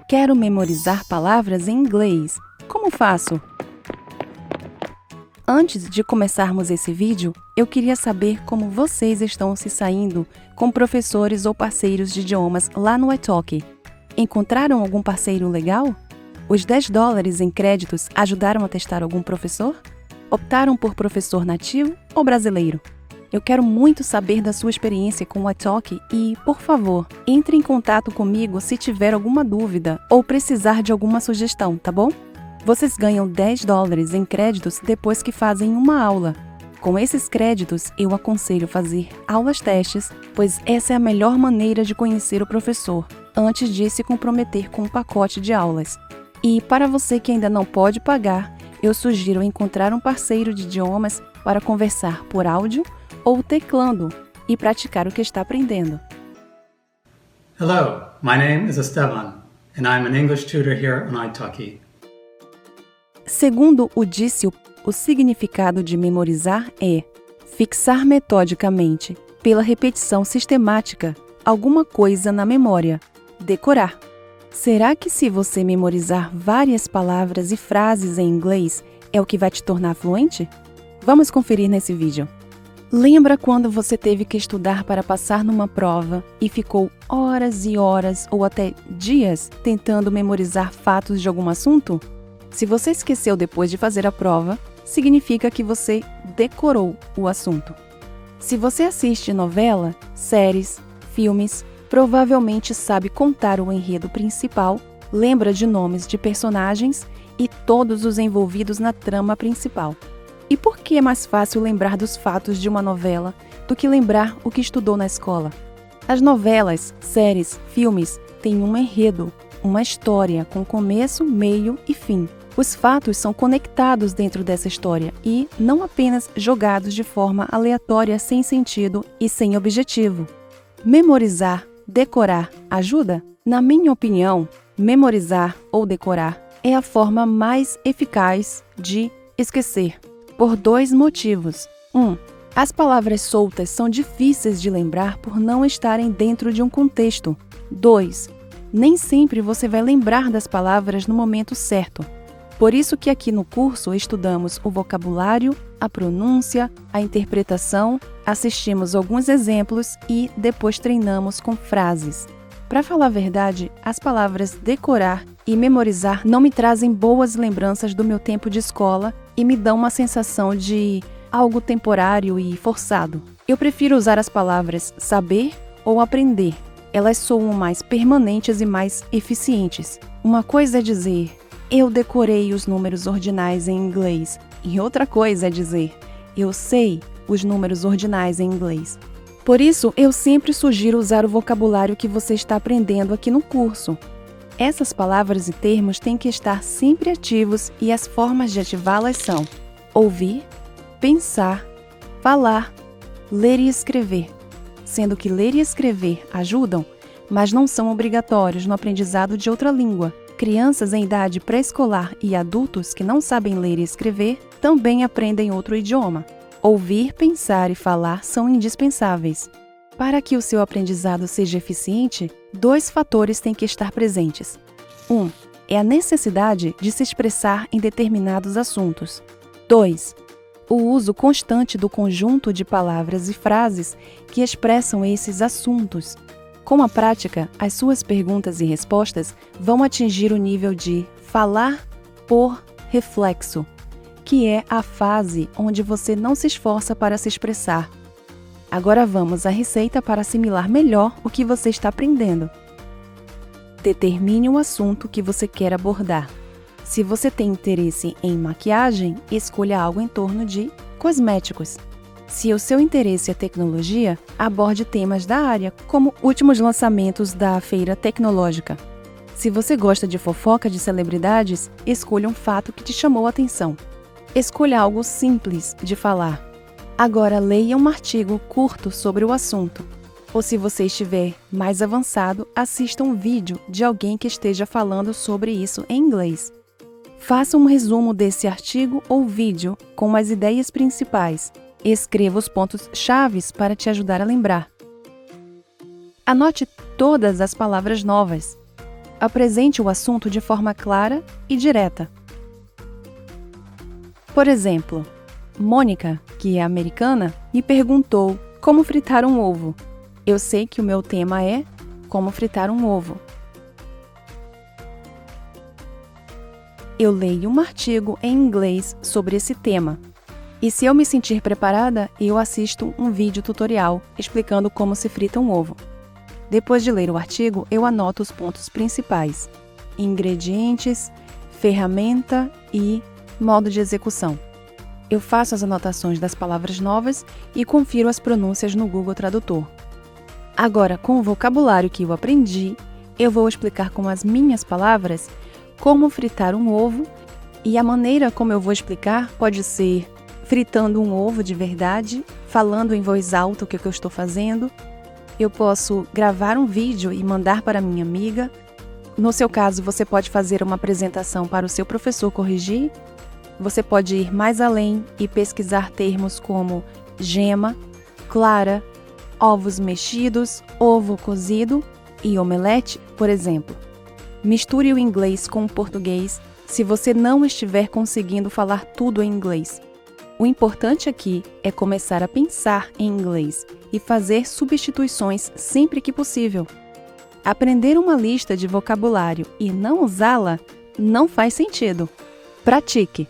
Quero memorizar palavras em inglês. Como faço? Antes de começarmos esse vídeo, eu queria saber como vocês estão se saindo com professores ou parceiros de idiomas lá no italki. Encontraram algum parceiro legal? Os $10 em créditos ajudaram a testar algum professor? Optaram por professor nativo ou brasileiro? Eu quero muito saber da sua experiência com o italki e, por favor, entre em contato comigo se tiver alguma dúvida ou precisar de alguma sugestão, tá bom? Vocês ganham $10 em créditos depois que fazem uma aula. Com esses créditos, eu aconselho fazer aulas testes, pois essa é a melhor maneira de conhecer o professor, antes de se comprometer com um pacote de aulas. E para você que ainda não pode pagar, eu sugiro encontrar um parceiro de idiomas para conversar por áudio ou teclando e praticar o que está aprendendo. Hello, my name is Esteban, and I'm an English tutor here on italki. Segundo o Dício, o significado de memorizar é fixar metodicamente, pela repetição sistemática, alguma coisa na memória, decorar. Será que se você memorizar várias palavras e frases em inglês, é o que vai te tornar fluente? Vamos conferir nesse vídeo. Lembra quando você teve que estudar para passar numa prova e ficou horas e horas ou até dias tentando memorizar fatos de algum assunto? Se você esqueceu depois de fazer a prova, significa que você decorou o assunto. Se você assiste novela, séries, filmes, provavelmente sabe contar o enredo principal, lembra de nomes de personagens e todos os envolvidos na trama principal. E por que é mais fácil lembrar dos fatos de uma novela do que lembrar o que estudou na escola? As novelas, séries, filmes têm um enredo, uma história com começo, meio e fim. Os fatos são conectados dentro dessa história e não apenas jogados de forma aleatória, sem sentido e sem objetivo. Memorizar, decorar, ajuda? Na minha opinião, memorizar ou decorar é a forma mais eficaz de esquecer, por 2 motivos. 1. As palavras soltas são difíceis de lembrar por não estarem dentro de um contexto. 2. Nem sempre você vai lembrar das palavras no momento certo. Por isso que aqui no curso estudamos o vocabulário, a pronúncia, a interpretação, assistimos alguns exemplos e depois treinamos com frases. Para falar a verdade, as palavras decorar e memorizar não me trazem boas lembranças do meu tempo de escola e me dão uma sensação de algo temporário e forçado. Eu prefiro usar as palavras saber ou aprender. Elas soam mais permanentes e mais eficientes. Uma coisa é dizer eu decorei os números ordinais em inglês e outra coisa é dizer eu sei os números ordinais em inglês. Por isso, eu sempre sugiro usar o vocabulário que você está aprendendo aqui no curso. Essas palavras e termos têm que estar sempre ativos e as formas de ativá-las são ouvir, pensar, falar, ler e escrever. Sendo que ler e escrever ajudam, mas não são obrigatórios no aprendizado de outra língua. Crianças em idade pré-escolar e adultos que não sabem ler e escrever também aprendem outro idioma. Ouvir, pensar e falar são indispensáveis. Para que o seu aprendizado seja eficiente, 2 fatores têm que estar presentes. 1. É a necessidade de se expressar em determinados assuntos. 2. O uso constante do conjunto de palavras e frases que expressam esses assuntos. Com a prática, as suas perguntas e respostas vão atingir o nível de falar por reflexo, que é a fase onde você não se esforça para se expressar. Agora vamos à receita para assimilar melhor o que você está aprendendo. Determine o assunto que você quer abordar. Se você tem interesse em maquiagem, escolha algo em torno de cosméticos. Se o seu interesse é tecnologia, aborde temas da área, como últimos lançamentos da feira tecnológica. Se você gosta de fofoca de celebridades, escolha um fato que te chamou a atenção. Escolha algo simples de falar. Agora leia um artigo curto sobre o assunto. Ou se você estiver mais avançado, assista um vídeo de alguém que esteja falando sobre isso em inglês. Faça um resumo desse artigo ou vídeo com as ideias principais. Escreva os pontos-chave para te ajudar a lembrar. Anote todas as palavras novas. Apresente o assunto de forma clara e direta. Por exemplo, Mônica, que é americana, me perguntou como fritar um ovo. Eu sei que o meu tema é como fritar um ovo. Eu leio um artigo em inglês sobre esse tema. E se eu me sentir preparada, eu assisto um vídeo tutorial explicando como se frita um ovo. Depois de ler o artigo, eu anoto os pontos principais: ingredientes, ferramenta e modo de execução. Eu faço as anotações das palavras novas e confiro as pronúncias no Google Tradutor. Agora, com o vocabulário que eu aprendi, eu vou explicar com as minhas palavras como fritar um ovo, e a maneira como eu vou explicar pode ser fritando um ovo de verdade, falando em voz alta o que eu estou fazendo. Eu posso gravar um vídeo e mandar para minha amiga. No seu caso, você pode fazer uma apresentação para o seu professor corrigir. Você pode ir mais além e pesquisar termos como gema, clara, ovos mexidos, ovo cozido e omelete, por exemplo. Misture o inglês com o português se você não estiver conseguindo falar tudo em inglês. O importante aqui é começar a pensar em inglês e fazer substituições sempre que possível. Aprender uma lista de vocabulário e não usá-la não faz sentido. Pratique!